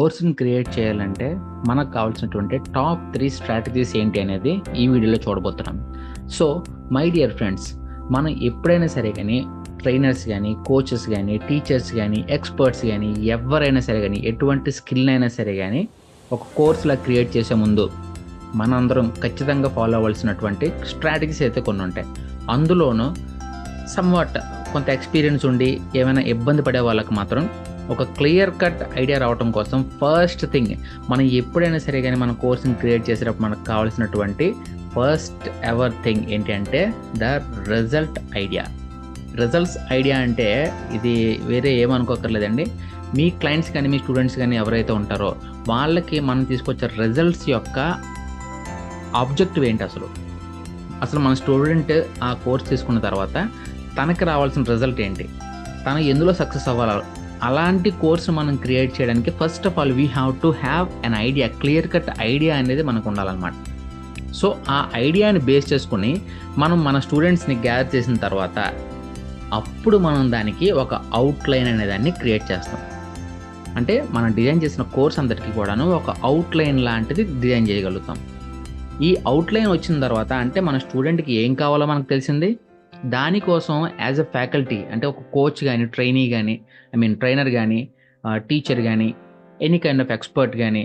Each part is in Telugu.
కోర్స్ని క్రియేట్ చేయాలంటే మనకు కావాల్సినటువంటి టాప్ 3 స్ట్రాటజీస్ ఏంటి అనేది ఈ వీడియోలో చూడబోతున్నాం. సో మై డియర్ ఫ్రెండ్స్, మనం ఎప్పుడైనా సరే కానీ ట్రైనర్స్ కానీ, కోచెస్ కానీ, టీచర్స్ కానీ, ఎక్స్పర్ట్స్ కానీ, ఎవరైనా సరే కానీ, ఎటువంటి స్కిల్ అయినా సరే కానీ ఒక కోర్సులా క్రియేట్ చేసే ముందు మనందరం ఖచ్చితంగా ఫాలో అవ్వాల్సినటువంటి స్ట్రాటజీస్ అయితే కొన్ని ఉంటాయి. అందులోనూ సమ్వాట్ కొంత ఎక్స్పీరియన్స్ ఉండి ఏమైనా ఇబ్బంది పడే వాళ్ళకి మాత్రం ఒక క్లియర్ కట్ ఐడియా రావడం కోసం ఫస్ట్ థింగ్, మనం ఎప్పుడైనా సరే కానీ మన కోర్స్ని క్రియేట్ చేసేటప్పుడు మనకు కావాల్సినటువంటి ఫస్ట్ ఎవర్ థింగ్ ఏంటి అంటే the result idea. Results idea అంటే ఇది వేరే ఏమనుకోకర్లేదండి. మీ క్లయింట్స్ కానీ, మీ స్టూడెంట్స్ కానీ ఎవరైతే ఉంటారో వాళ్ళకి మనం తీసుకొచ్చే రిజల్ట్స్ యొక్క ఆబ్జెక్టివ్ ఏంటి, అసలు మన స్టూడెంట్ ఆ కోర్స్ తీసుకున్న తర్వాత తనకి రావాల్సిన రిజల్ట్ ఏంటి, తను ఎందులో సక్సెస్ అవ్వాలి. అలాంటి కోర్సు మనం క్రియేట్ చేయడానికి first of all we have to have an idea, clear cut idea అనేది మనకు ఉండాలన్నమాట. సో ఆ ఐడియాని బేస్ చేసుకుని మనం మన స్టూడెంట్స్ని గ్యాదర్ చేసిన తర్వాత అప్పుడు మనం దానికి ఒక అవుట్లైన్ అనే దాన్ని క్రియేట్ చేస్తాం. అంటే మనం డిజైన్ చేసిన కోర్స్ అందరికీ కూడాను ఒక అవుట్లైన్ లాంటిది డిజైన్ చేయగలుగుతాం. ఈ అవుట్లైన్ వచ్చిన తర్వాత అంటే మన స్టూడెంట్కి ఏం కావాలో మనకు తెలిసింది. దానికోసం యాజ్ ఎ ఫ్యాకల్టీ అంటే ఒక కోచ్ కానీ, ట్రైనర్ కానీ, టీచర్ కానీ, ఎనీ కైండ్ ఆఫ్ ఎక్స్పర్ట్ కానీ,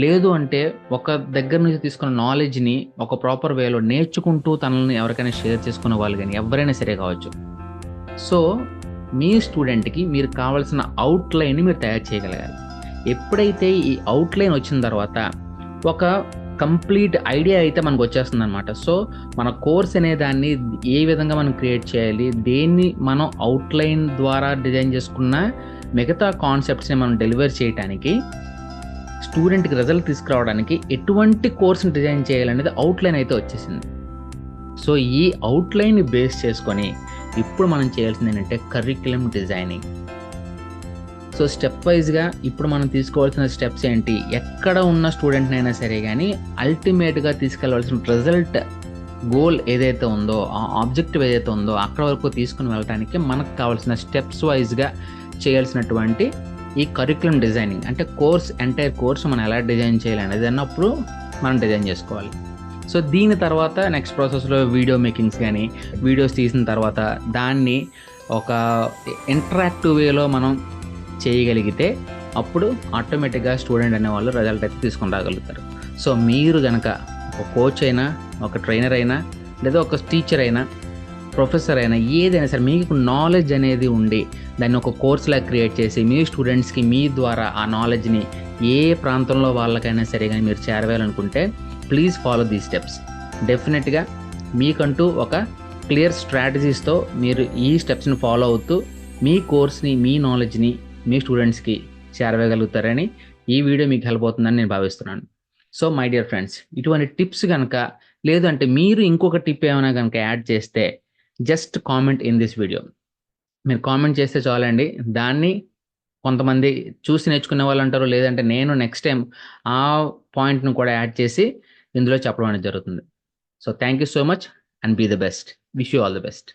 లేదు అంటే ఒక దగ్గర నుంచి తీసుకున్న నాలెడ్జ్ని ఒక ప్రాపర్ వేలో నేర్చుకుంటూ తనని ఎవరికైనా షేర్ చేసుకునే వాళ్ళు కానీ ఎవరైనా సరే కావచ్చు. సో మీ స్టూడెంట్కి మీరు కావాల్సిన అవుట్లైన్ని మీరు తయారు చేయగలగాలి. ఎప్పుడైతే ఈ అవుట్లైన్ వచ్చిన తర్వాత ఒక కంప్లీట్ ఐడియా అయితే మనకు వచ్చేస్తుంది అనమాట. సో మన కోర్స్ అనే దాన్ని ఏ విధంగా మనం క్రియేట్ చేయాలి, దేన్ని మనం అవుట్లైన్ ద్వారా డిజైన్ చేసుకున్న మిగతా కాన్సెప్ట్స్ని మనం డెలివర్ చేయడానికి, స్టూడెంట్కి రిజల్ట్ తీసుకురావడానికి ఎటువంటి కోర్స్ని డిజైన్ చేయాలనేది అవుట్లైన్ అయితే వచ్చేసింది. సో ఈ అవుట్లైన్ని బేస్ చేసుకొని ఇప్పుడు మనం చేయాల్సింది ఏంటంటే కరిక్యులం డిజైనింగ్. సో స్టెప్ వైజ్గా ఇప్పుడు మనం తీసుకోవాల్సిన స్టెప్స్ ఏంటి, ఎక్కడ ఉన్న స్టూడెంట్ని అయినా సరే కానీ అల్టిమేట్గా తీసుకెళ్ళవలసిన రిజల్ట్ గోల్ ఏదైతే ఉందో, ఆ ఆబ్జెక్టివ్ ఏదైతే ఉందో అక్కడ వరకు తీసుకుని వెళ్ళడానికి మనకు కావాల్సిన స్టెప్స్ వైజ్గా చేయాల్సినటువంటి ఈ కరిక్యులం డిజైనింగ్ అంటే ఎంటైర్ కోర్స్ మనం ఎలా డిజైన్ చేయాలి అనేది అన్నప్పుడు మనం డిజైన్ చేసుకోవాలి. సో దీని తర్వాత నెక్స్ట్ ప్రాసెస్లో వీడియో మేకింగ్స్ కానీ, వీడియోస్ తీసిన తర్వాత దాన్ని ఒక ఇంటరాక్టివ్ వేలో మనం చేయగలిగితే అప్పుడు ఆటోమేటిక్గా స్టూడెంట్ అనేవాళ్ళు రిజల్ట్ అయితే తీసుకొని రాగలుగుతారు. సో మీరు కనుక ఒక కోచ్ అయినా, ఒక ట్రైనర్ అయినా, లేదా ఒక టీచర్ అయినా, ప్రొఫెసర్ అయినా, ఏదైనా సరే మీకు నాలెడ్జ్ అనేది ఉండి దాన్ని ఒక కోర్స్లా క్రియేట్ చేసి మీ స్టూడెంట్స్కి మీ ద్వారా ఆ నాలెడ్జ్ని ఏ ప్రాంతంలో వాళ్ళకైనా సరే కానీ మీరు చేరవేయాలనుకుంటే ప్లీజ్ ఫాలో దీస్ స్టెప్స్. డెఫినెట్గా మీకంటూ ఒక క్లియర్ స్ట్రాటజీస్తో మీరు ఈ స్టెప్స్ని ఫాలో అవుతూ మీ కోర్స్ని, మీ నాలెడ్జ్ని మీ స్టూడెంట్స్కి చేరవేయగలుగుతారని ఈ వీడియో మీకు హెల్ప్ అవుతుందని నేను భావిస్తున్నాను. సో మై డియర్ ఫ్రెండ్స్, ఇటువంటి టిప్స్ కనుక లేదంటే మీరు ఇంకొక టిప్ ఏమైనా కనుక యాడ్ చేస్తే just comment in this video. మీరు కామెంట్ చేస్తే చాలండి. దాన్ని కొంతమంది చూసి నేర్చుకునే వాళ్ళు అంటారు, లేదంటే నేను నెక్స్ట్ టైం ఆ పాయింట్ను కూడా యాడ్ చేసి ఇందులో చెప్పడం అనేది జరుగుతుంది. So thank you so much and be the best. Wish you all the best.